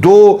2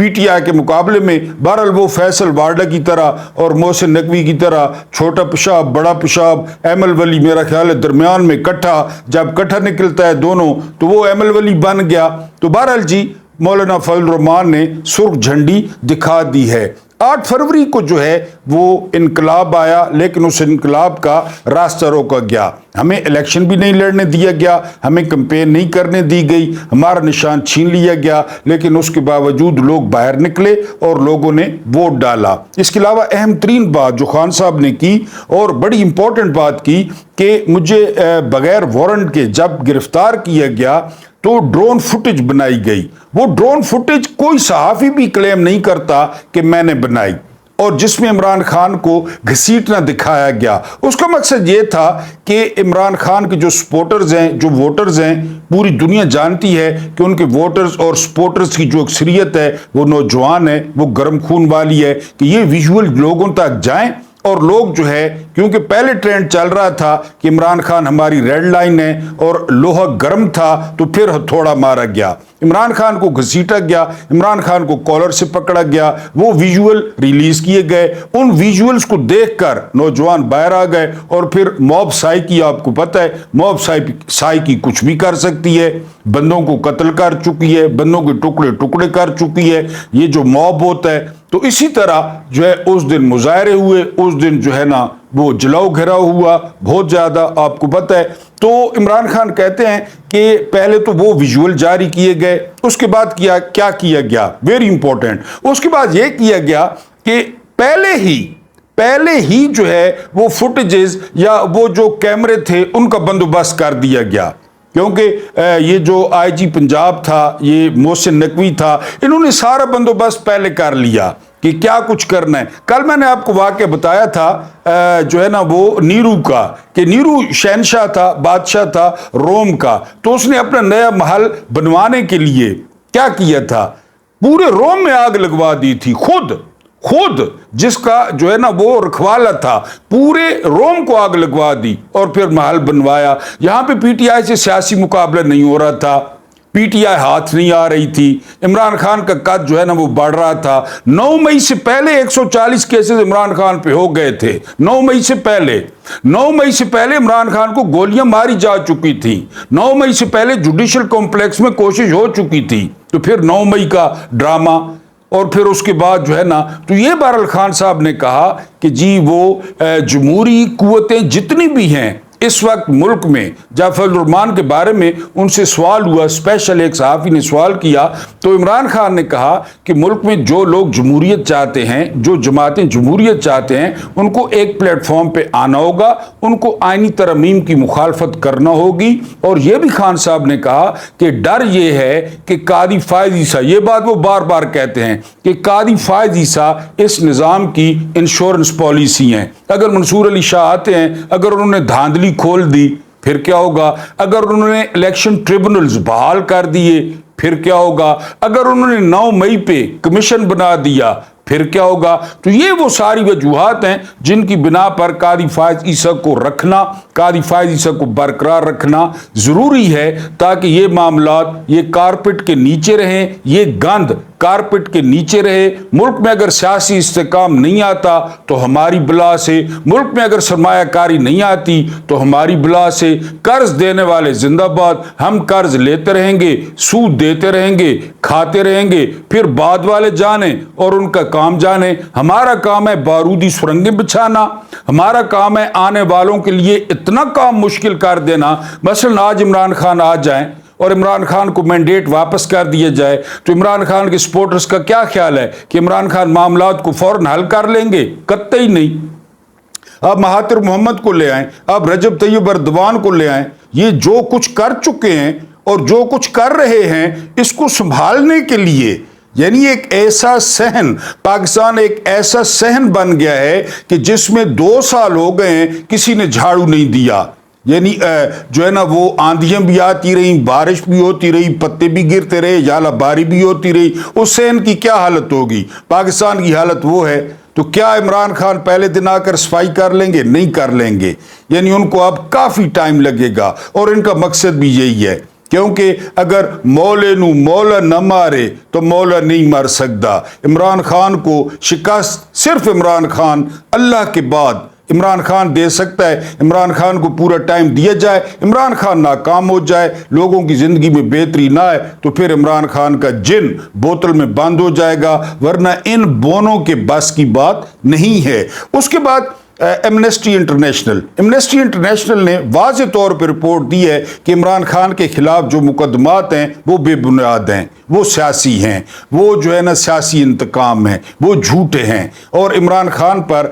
P T I کے مقابلے میں بہرحال وہ فیصل وارڈا کی طرح اور محسن نقوی کی طرح چھوٹا پیشاب بڑا پیشاب ایمل ولی میرا خیال ہے درمیان میں کٹھا، جب کٹھا نکلتا ہے دونوں تو وہ ایمل ولی بن گیا۔ تو بہرحال جی مولانا فضل الرحمان نے سرخ جھنڈی دکھا دی ہے۔ 8 فروری کو جو ہے وہ انقلاب آیا، لیکن اس انقلاب کا راستہ روکا گیا، ہمیں الیکشن بھی نہیں لڑنے دیا گیا، ہمیں کمپین نہیں کرنے دی گئی، ہمارا نشان چھین لیا گیا، لیکن اس کے باوجود لوگ باہر نکلے اور لوگوں نے ووٹ ڈالا۔ اس کے علاوہ اہم ترین بات جو خان صاحب نے کی اور بڑی امپورٹنٹ بات کی کہ مجھے بغیر وارنٹ کے جب گرفتار کیا گیا تو ڈرون فوٹیج بنائی گئی۔ وہ ڈرون فوٹیج کوئی صحافی بھی کلیم نہیں کرتا کہ میں نے بنائی، اور جس میں عمران خان کو گھسیٹنا دکھایا گیا۔ اس کا مقصد یہ تھا کہ عمران خان کے جو سپورٹرز ہیں، جو ووٹرز ہیں، پوری دنیا جانتی ہے کہ ان کے ووٹرز اور سپورٹرز کی جو اکثریت ہے وہ نوجوان ہے، وہ گرم خون والی ہے، کہ یہ ویژول لوگوں تک جائیں اور لوگ جو ہے، کیونکہ پہلے ٹرینڈ چل رہا تھا کہ عمران خان ہماری ریڈ لائن ہے اور لوہا گرم تھا تو پھر ہتھوڑا مارا گیا، عمران خان کو گھسیٹا گیا، عمران خان کو کالر سے پکڑا گیا، وہ ویژول ریلیز کیے گئے۔ ان ویژولز کو دیکھ کر نوجوان باہر آ گئے، اور پھر موب سائیکی آپ کو پتہ ہے، موب سائیکی کچھ بھی کر سکتی ہے، بندوں کو قتل کر چکی ہے، بندوں کے ٹکڑے ٹکڑے کر چکی ہے یہ جو موب ہوتا ہے۔ تو اسی طرح جو ہے اس دن مظاہرے ہوئے، اس دن جو ہے نا وہ جلاؤ گھیراؤ ہوا بہت زیادہ، آپ کو پتہ ہے۔ تو عمران خان کہتے ہیں کہ پہلے تو وہ ویژول جاری کیے گئے، اس کے بعد کیا کیا گیا، ویری امپورٹنٹ، اس کے بعد یہ کیا گیا کہ پہلے ہی جو ہے وہ فوٹیجز یا وہ جو کیمرے تھے ان کا بندوبست کر دیا گیا، کیونکہ یہ جو آئی جی پنجاب تھا، یہ محسن نقوی تھا، انہوں نے سارا بندوبست پہلے کر لیا کہ کیا کچھ کرنا ہے۔ کل میں نے آپ کو واقعہ بتایا تھا جو ہے نا وہ نیرو کا، کہ نیرو شہنشاہ تھا، بادشاہ تھا روم کا، تو اس نے اپنا نیا محل بنوانے کے لیے کیا کیا تھا، پورے روم میں آگ لگوا دی تھی، خود جس کا جو ہے نا وہ رکھوالا تھا، پورے روم کو آگ لگوا دی اور پھر محل بنوایا۔ یہاں پہ پی ٹی آئی سے سیاسی مقابلہ نہیں ہو رہا تھا، پی ٹی آئی ہاتھ نہیں آ رہی تھی، عمران خان کا قد جو ہے نا وہ بڑھ رہا تھا۔ 9 مئی سے پہلے 140 کیسز عمران خان پہ ہو گئے تھے، 9 مئی سے پہلے عمران خان کو گولیاں ماری جا چکی تھی، 9 مئی سے پہلے جوڈیشل کمپلیکس میں کوشش ہو چکی تھی، تو پھر 9 مئی کا ڈرامہ، اور پھر اس کے بعد جو ہے نا تو یہ بہرحال خان صاحب نے کہا کہ جی وہ جمہوری قوتیں جتنی بھی ہیں اس وقت ملک میں، جب فضل الرحمان کے بارے میں ان سے سوال ہوا، اسپیشل ایک صحافی نے سوال کیا، تو عمران خان نے کہا کہ ملک میں جو لوگ جمہوریت چاہتے ہیں، جو جماعتیں جمہوریت چاہتے ہیں، ان کو ایک پلیٹ فارم پہ آنا ہوگا، ان کو آئینی ترمیم کی مخالفت کرنا ہوگی۔ اور یہ بھی خان صاحب نے کہا کہ ڈر یہ ہے کہ قاضی فائز عیسیٰ، یہ بات وہ بار بار کہتے ہیں کہ قاضی فائز عیسیٰ اس نظام کی انشورنس پالیسی ہیں، اگر منصور علی شاہ آتے ہیں، اگر انہوں نے دھاندلی کھول دی پھر کیا ہوگا، اگر انہوں نے الیکشن ٹریبونلز بحال کر دیے پھر کیا ہوگا، اگر انہوں نے 9 مئی پہ کمیشن بنا دیا پھر کیا ہوگا۔ تو یہ وہ ساری وجوہات ہیں جن کی بنا پر قاضی فائز عیسیٰ کو رکھنا، قاضی فائز عیسیٰ کو برقرار رکھنا ضروری ہے، تاکہ یہ معاملات یہ کارپٹ کے نیچے رہیں، یہ گند کارپٹ کے نیچے رہے۔ ملک میں اگر سیاسی استحکام نہیں آتا تو ہماری بلا سے، ملک میں اگر سرمایہ کاری نہیں آتی تو ہماری بلا سے، قرض دینے والے زندہ باد، ہم قرض لیتے رہیں گے، سود دیتے رہیں گے، کھاتے رہیں گے، پھر بعد والے جانے اور ان کا کام جانے۔ ہمارا کام ہے بارودی سرنگیں بچھانا، ہمارا کام ہے آنے والوں کے لیے اتنا کام مشکل کر دینا۔ مثلا آج عمران خان آ جائیں اور عمران خان کو مینڈیٹ واپس کر دیا جائے تو عمران خان کے سپورٹرز کا کیا خیال ہے کہ عمران خان معاملات کو فوراً حل کر لیں گے؟ قطعی نہیں۔ آپ مہاتر محمد کو لے آئیں، آپ رجب طیب اردوان کو لے آئیں، یہ جو کچھ کر چکے ہیں اور جو کچھ کر رہے ہیں اس کو سنبھالنے کے لیے، یعنی ایک ایسا صحن، پاکستان ایک ایسا صحن بن گیا ہے کہ جس میں 2 سال ہو گئے ہیں کسی نے جھاڑو نہیں دیا، یعنی جو ہے نا وہ آندھیاں بھی آتی رہیں، بارش بھی ہوتی رہی، پتے بھی گرتے رہے، ژالہ باری بھی ہوتی رہی، اس صحن کی کیا حالت ہوگی؟ پاکستان کی حالت وہ ہے۔ تو کیا عمران خان پہلے دن آ کر صفائی کر لیں گے؟ نہیں کر لیں گے، یعنی ان کو اب کافی ٹائم لگے گا، اور ان کا مقصد بھی یہی ہے کیونکہ اگر مولے نو مولا نہ مارے تو مولا نہیں مر سکتا. عمران خان کو شکست صرف عمران خان اللہ کے بعد عمران خان دے سکتا ہے. عمران خان کو پورا ٹائم دیا جائے, عمران خان ناکام ہو جائے, لوگوں کی زندگی میں بہتری نہ آئے تو پھر عمران خان کا جن بوتل میں بند ہو جائے گا, ورنہ ان بونوں کے بس کی بات نہیں ہے. اس کے بعد ایمنسٹی انٹرنیشنل نے واضح طور پر رپورٹ دی ہے کہ عمران خان کے خلاف جو مقدمات ہیں وہ بے بنیاد ہیں, وہ سیاسی ہیں, وہ جو ہے نا سیاسی انتقام ہیں, وہ جھوٹے ہیں, اور عمران خان پر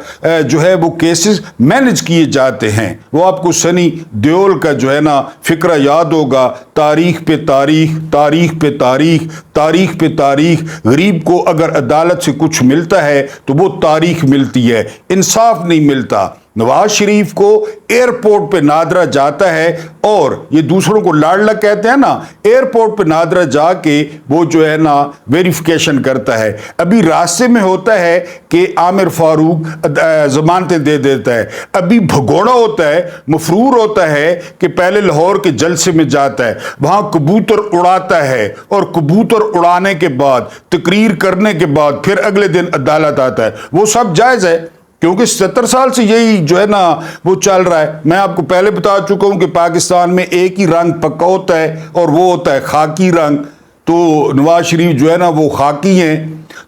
جو ہے وہ کیسز مینج کیے جاتے ہیں. وہ آپ کو سنی دیول کا جو ہے نا فقرہ یاد ہوگا, تاریخ پہ تاریخ, تاریخ پہ تاریخ, تاریخ پہ تاریخ. غریب کو اگر عدالت سے کچھ ملتا ہے تو وہ تاریخ ملتی ہے, انصاف نہیں ملتا. نواز شریف کو ایئرپورٹ پہ نادرا جاتا ہے, اور یہ دوسروں کو لاڈلا کہتے ہیں نا, ایئرپورٹ پہ نادرا جا کے وہ جو ہے نا ویریفیکیشن کرتا ہے. ابھی راستے میں ہوتا ہے کہ عامر فاروق ضمانتیں دے دیتا ہے, ابھی بھگوڑا ہوتا ہے, مفرور ہوتا ہے کہ پہلے لاہور کے جلسے میں جاتا ہے, وہاں کبوتر اڑاتا ہے, اور کبوتر اڑانے کے بعد تقریر کرنے کے بعد پھر اگلے دن عدالت آتا ہے. وہ سب جائز ہے, کیونکہ 70 سال سے یہی جو ہے نا وہ چل رہا ہے. میں آپ کو پہلے بتا چکا ہوں کہ پاکستان میں ایک ہی رنگ پکا ہوتا ہے, اور وہ ہوتا ہے خاکی رنگ. تو نواز شریف جو ہے نا وہ خاکی ہیں.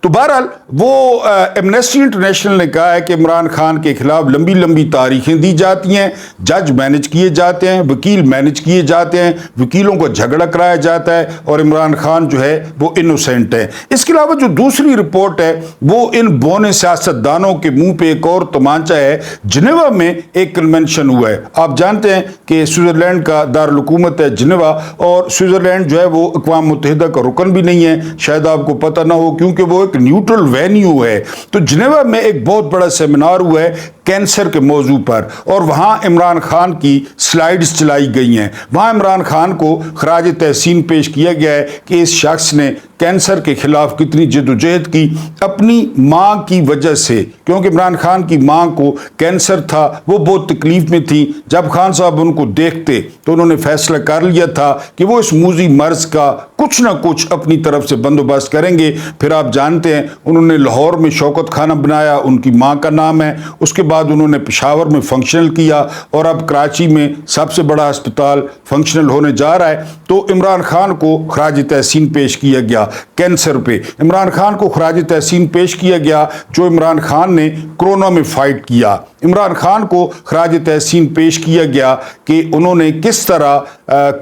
تو بہرحال وہ ایمنسٹی انٹرنیشنل نے کہا ہے کہ عمران خان کے خلاف لمبی لمبی تاریخیں دی جاتی ہیں, جج مینج کیے جاتے ہیں, وکیل مینج کیے جاتے ہیں, وکیلوں کو جھگڑا کرایا جاتا ہے, اور عمران خان جو ہے وہ انوسینٹ ہے. اس کے علاوہ جو دوسری رپورٹ ہے وہ ان بونے سیاستدانوں کے منہ پہ ایک اور تمانچہ ہے. جنیوا میں ایک کنونشن ہوا ہے. آپ جانتے ہیں کہ سوئٹزرلینڈ کا دارالحکومت ہے جنیوا, اور سوئٹزرلینڈ جو ہے وہ اقوام متحدہ کا رکن بھی نہیں ہے, شاید آپ کو پتہ نہ ہو کیونکہ وہ ایک نیوٹرل وینیو ہے. تو جنیوا میں ایک بہت بڑا سیمینار ہوا ہے کینسر کے موضوع پر, اور وہاں عمران خان کی سلائیڈز چلائی گئی ہیں. وہاں عمران خان کو خراج تحسین پیش کیا گیا ہے کہ اس شخص نے کینسر کے خلاف کتنی جدوجہد کی اپنی ماں کی وجہ سے, کیونکہ عمران خان کی ماں کو کینسر تھا, وہ بہت تکلیف میں تھی. جب خان صاحب ان کو دیکھتے تو انہوں نے فیصلہ کر لیا تھا کہ وہ اس موذی مرض کا کچھ نہ کچھ اپنی طرف سے بندوبست کریں گے. پھر آپ جانتے ہیں انہوں نے لاہور میں شوکت خانہ بنایا, ان کی ماں کا نام ہے. اس کے بعد انہوں نے پشاور میں فنکشنل کیا, اور اب کراچی میں سب سے بڑا ہسپتال فنکشنل ہونے جا رہا ہے. تو عمران خان کو خراج تحسین پیش کیا گیا کینسر پہ. عمران خان کو خراج تحسین پیش کیا گیا جو عمران خان نے کرونا میں فائٹ کیا. عمران خان کو خراج تحسین پیش کیا گیا کہ انہوں نے کس طرح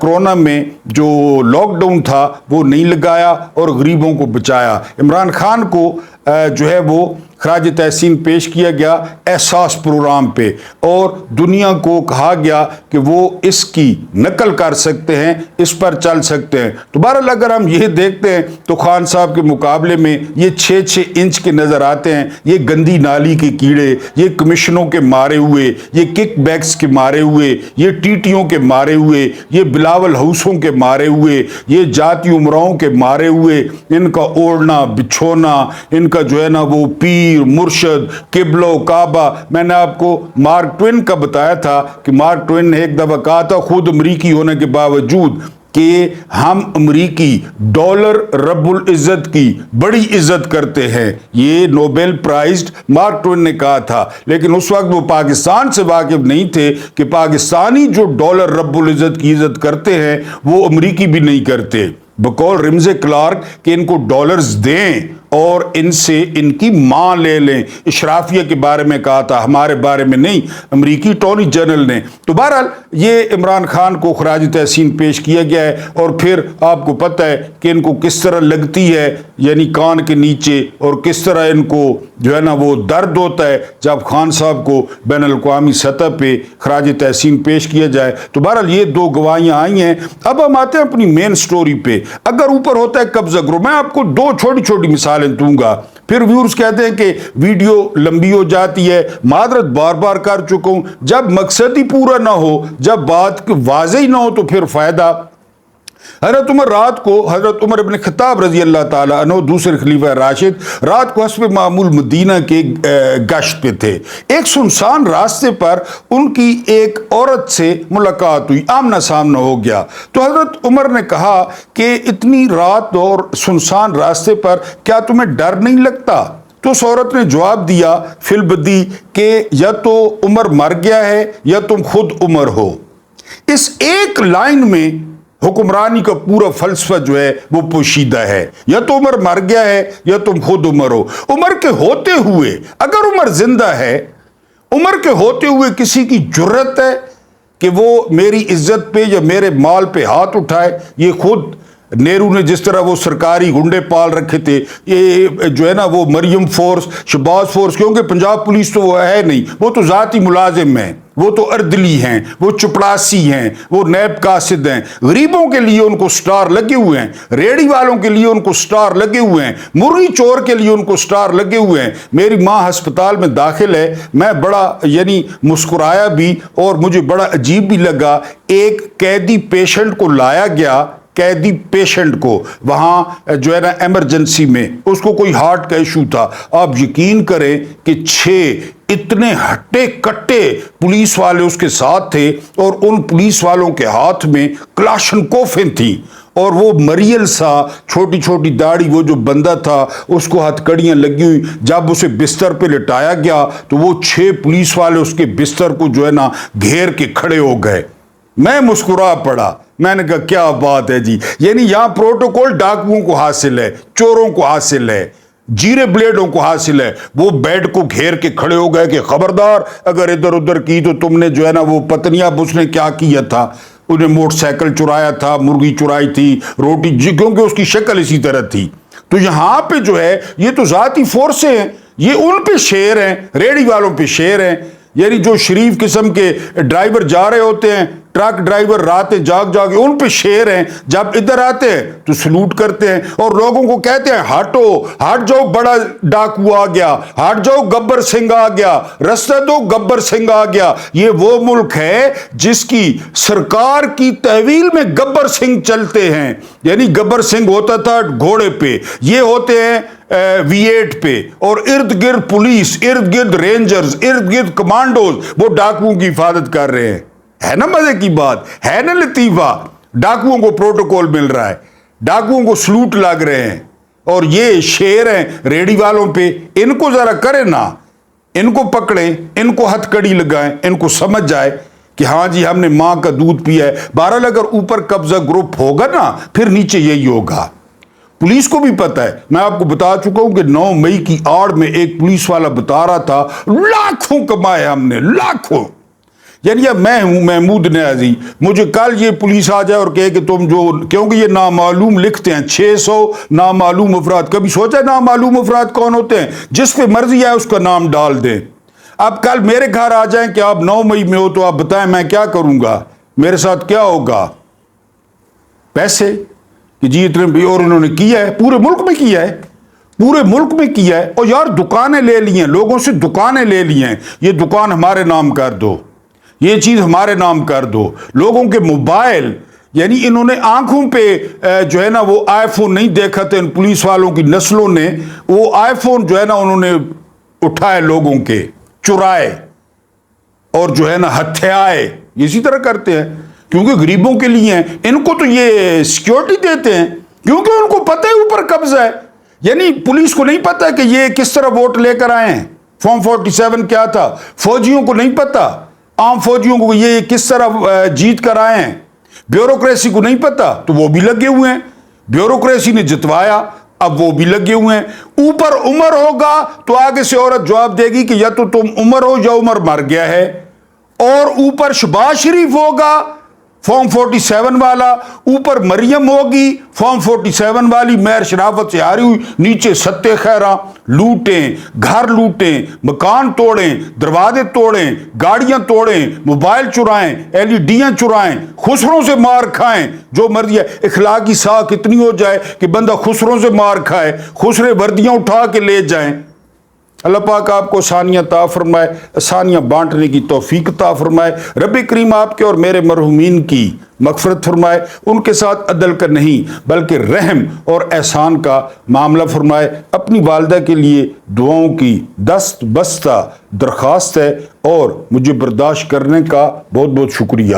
کرونا میں جو لاک ڈاؤن تھا وہ نہیں لگایا اور غریبوں کو بچایا. عمران خان کو جو ہے وہ خراج تحسین پیش کیا گیا احساس پروگرام پہ, اور دنیا کو کہا گیا کہ وہ اس کی نقل کر سکتے ہیں, اس پر چل سکتے ہیں. تو بہرحال اگر ہم یہ دیکھتے ہیں تو خان صاحب کے مقابلے میں یہ 6-6 انچ کے نظر آتے ہیں. یہ گندی نالی کے کیڑے, یہ کمیشنوں کے مارے ہوئے, یہ کک بیکس کے مارے ہوئے, یہ ٹیٹیوں کے مارے ہوئے, یہ بلاول ہاؤسوں کے مارے ہوئے, یہ جاتی عمراؤں کے مارے ہوئے, ان کا اوڑھنا بچھونا, ان کا جو ہے نا وہ پیر مرشد قبلہ و کعبہ. میں نے آپ کو مارک ٹوین کا بتایا تھا کہ مارک ٹوین نے ایک دفعہ کہا تھا, خود امریکی ہونے کے باوجود, کہ ہم امریکی ڈالر رب العزت کی بڑی عزت کرتے ہیں. یہ نوبل پرائزڈ مارک ٹوین نے کہا تھا, لیکن اس وقت وہ پاکستان سے واقف نہیں تھے کہ پاکستانی جو ڈالر رب العزت کی عزت کرتے ہیں وہ امریکی بھی نہیں کرتے. بقول رمزے کلارک کہ ان کو ڈالرز دیں اور ان سے ان کی ماں لے لیں. اشرافیہ کے بارے میں کہا تھا, ہمارے بارے میں نہیں, امریکی اٹارنی جنرل نے. تو بہرحال یہ عمران خان کو خراج تحسین پیش کیا گیا ہے, اور پھر آپ کو پتہ ہے کہ ان کو کس طرح لگتی ہے, یعنی کان کے نیچے, اور کس طرح ان کو جو ہے نا وہ درد ہوتا ہے جب خان صاحب کو بین الاقوامی سطح پہ خراج تحسین پیش کیا جائے. تو بہرحال یہ 2 گواہیاں آئی ہیں. اب ہم آتے ہیں اپنی مین سٹوری پہ. اگر اوپر ہوتا ہے قبضہ گروہ, میں آپ کو 2 چھوٹی چھوٹی مثالیں دوں گا. پھر ویورز کہتے ہیں کہ ویڈیو لمبی ہو جاتی ہے. معذرت بار بار کر چکا ہوں, جب مقصد ہی پورا نہ ہو, جب بات واضح ہی نہ ہو تو پھر فائدہ حضرت عمر رات کو حضرت عمر ابن خطاب رضی اللہ تعالیٰ عنہ دوسرے خلیفہ راشد رات کو حسب معمول مدینہ کے گشت پہ تھے. ایک سنسان راستے پر ان کی ایک عورت سے ملاقات ہوئی, آمنا سامنا ہو گیا. تو حضرت عمر نے کہا کہ اتنی رات اور سنسان راستے پر کیا تمہیں ڈر نہیں لگتا؟ تو اس عورت نے جواب دیا فی البدی کہ یا تو عمر مر گیا ہے یا تم خود عمر ہو. اس ایک لائن میں حکمرانی کا پورا فلسفہ جو ہے وہ پوشیدہ ہے. یا تو عمر مر گیا ہے یا تم خود عمر ہو. عمر کے ہوتے ہوئے, اگر عمر زندہ ہے, عمر کے ہوتے ہوئے کسی کی جرت ہے کہ وہ میری عزت پہ یا میرے مال پہ ہاتھ اٹھائے؟ یہ خود نیرو نے جس طرح وہ سرکاری گنڈے پال رکھے تھے, یہ جو ہے نا وہ مریم فورس, شہباز فورس, کیونکہ پنجاب پولیس تو وہ ہے نہیں, وہ تو ذاتی ملازم ہیں, وہ تو اردلی ہیں, وہ چپڑاسی ہیں, وہ نیب قاصد ہیں. غریبوں کے لیے ان کو سٹار لگے ہوئے ہیں, ریڑی والوں کے لیے ان کو سٹار لگے ہوئے ہیں, مرغی چور کے لیے ان کو سٹار لگے ہوئے ہیں. میری ماں ہسپتال میں داخل ہے, میں بڑا مسکرایا بھی اور مجھے بڑا عجیب بھی لگا. ایک قیدی پیشنٹ کو لایا گیا, قیدی پیشنٹ کو وہاں جو ہے نا ایمرجنسی میں, اس کو کوئی ہارٹ کا ایشو تھا. آپ یقین کریں کہ 6 اتنے ہٹے کٹے پولیس والے اس کے ساتھ تھے, اور ان پولیس والوں کے ہاتھ میں کلاشنکوفیں تھیں, اور وہ مریل سا چھوٹی چھوٹی داڑھی وہ جو بندہ تھا اس کو ہتھ کڑیاں لگی ہوئی. جب اسے بستر پہ لٹایا گیا تو وہ 6 پولیس والے اس کے بستر کو جو ہے نا گھیر کے کھڑے ہو گئے. میں مسکرا پڑا, میں نے کہا کیا بات ہے جی. یہاں پروٹوکول ڈاکوؤں کو حاصل ہے, چوروں کو حاصل ہے, جیرے بلیڈوں کو حاصل ہے. وہ بیڈ کو گھیر کے کھڑے ہو گئے کہ خبردار اگر ادھر ادھر کی تو تم نے جو ہے نا وہ پتنیاں اس نے کیا کیا تھا, انہیں موٹر سائیکل چرایا تھا, مرغی چرائی تھی, روٹی, کیونکہ اس کی شکل اسی طرح تھی. تو یہاں پہ جو ہے یہ تو ذاتی فورسیں ہیں, یہ ان پہ شیر ہیں, ریڑی والوں پہ شیر ہیں. جو شریف قسم کے ڈرائیور جا رہے ہوتے ہیں, ٹرک ڈرائیور راتیں جاگ جاگ, ان پہ شیر ہیں. جب ادھر آتے ہیں تو سلوٹ کرتے ہیں اور لوگوں کو کہتے ہیں ہٹو, ہٹ جاؤ, بڑا ڈاکو آ گیا, ہٹ جاؤ, گبر سنگھ آ گیا, رستہ دو, گبر سنگھ آ گیا. یہ وہ ملک ہے جس کی سرکار کی تحویل میں گبر سنگھ چلتے ہیں. گبر سنگھ ہوتا تھا گھوڑے پہ, یہ ہوتے ہیں V8 پہ, اور ارد گرد پولیس, ارد گرد رینجرز, ارد گرد کمانڈوز وہ ڈاکوؤں کی حفاظت کر رہے ہیں. ہے نا مزے کی بات, ہے نا لطیفہ. ڈاکوؤں کو پروٹوکول مل رہا ہے, ڈاکوؤں کو سلوٹ لگ رہے ہیں, اور یہ شیر ہیں ریڑی والوں پہ. ان کو ذرا کرے نا, ان کو پکڑیں, ان کو ہتھ کڑی لگائیں, ان کو سمجھ جائے کہ ہاں جی ہم نے ماں کا دودھ پیا ہے. بہرحال اگر اوپر قبضہ گروپ ہوگا نا پھر نیچے یہی ہوگا. پولیس کو بھی پتا ہے, میں آپ کو بتا چکا ہوں کہ 9 مئی کی آڑ میں ایک پولیس والا بتا رہا تھا لاکھوں کمائے ہم نے, لاکھوں. میں ہوں محمود نیازی, مجھے کل یہ پولیس آ جائے اور کہے کہ تم جو, کیونکہ یہ نامعلوم لکھتے ہیں 600 نامعلوم افراد. کبھی سوچا نامعلوم افراد کون ہوتے ہیں؟ جس پہ مرضی ہے اس کا نام ڈال دیں. اب کل میرے گھر آ جائیں کہ آپ 9 مئی میں ہو تو آپ بتائیں میں کیا کروں گا, میرے ساتھ کیا ہوگا؟ پیسے کہ جی اتنے بھی, اور انہوں نے کیا ہے, پورے ملک میں کیا ہے, پورے ملک میں کیا ہے. اور یار دکانیں لے لی ہیں, لوگوں سے دکانیں لے لی ہیں, یہ دکان ہمارے نام کر دو, یہ چیز ہمارے نام کر دو. لوگوں کے موبائل, انہوں نے آنکھوں پہ جو ہے نا وہ آئی فون نہیں دیکھا تھا ان پولیس والوں کی نسلوں نے, وہ آئی فون جو ہے نا انہوں نے اٹھائے, لوگوں کے چرائے, اور جو ہے نا ہتھیائے. اسی طرح کرتے ہیں کیونکہ غریبوں کے لیے ہیں. ان کو تو یہ سیکیورٹی دیتے ہیں کیونکہ ان کو پتہ ہے اوپر قبضہ ہے. پولیس کو نہیں پتا کہ یہ کس طرح ووٹ لے کر آئے ہیں, فارم 47 کیا تھا. فوجیوں کو نہیں پتا, عام فوجیوں کو یہ کس طرح جیت کر آئے ہیں. بیوروکریسی کو نہیں پتا تو وہ بھی لگے ہوئے ہیں. بیوروکریسی نے جتوایا, اب وہ بھی لگے ہوئے ہیں. اوپر عمر ہوگا تو آگے سے عورت جواب دے گی کہ یا تو تم عمر ہو یا عمر مر گیا ہے. اور اوپر شہباز شریف ہوگا فارم 47 والا, اوپر مریم ہوگی فارم 47 والی, مہر شرافت سے ہاری ہوئی, نیچے ستے خیراں, لوٹیں, گھر لوٹیں, مکان توڑیں, دروازے توڑیں, گاڑیاں توڑیں, موبائل چرائیں, LED چرائیں, خسروں سے مار کھائیں, جو مرضی ہے. اخلاقی ساکھ اتنی ہو جائے کہ بندہ خسروں سے مار کھائے, خسرے وردیاں اٹھا کے لے جائیں. اللہ پاک آپ کو آسانیاں عطا فرمائے، آسانیاں بانٹنے کی توفیق عطا فرمائے۔ رب کریم آپ کے اور میرے مرحومین کی مغفرت فرمائے، ان کے ساتھ عدل کا نہیں بلکہ رحم اور احسان کا معاملہ فرمائے۔ اپنی والدہ کے لیے دعاؤں کی دست بستہ درخواست ہے اور مجھے برداشت کرنے کا بہت بہت شکریہ۔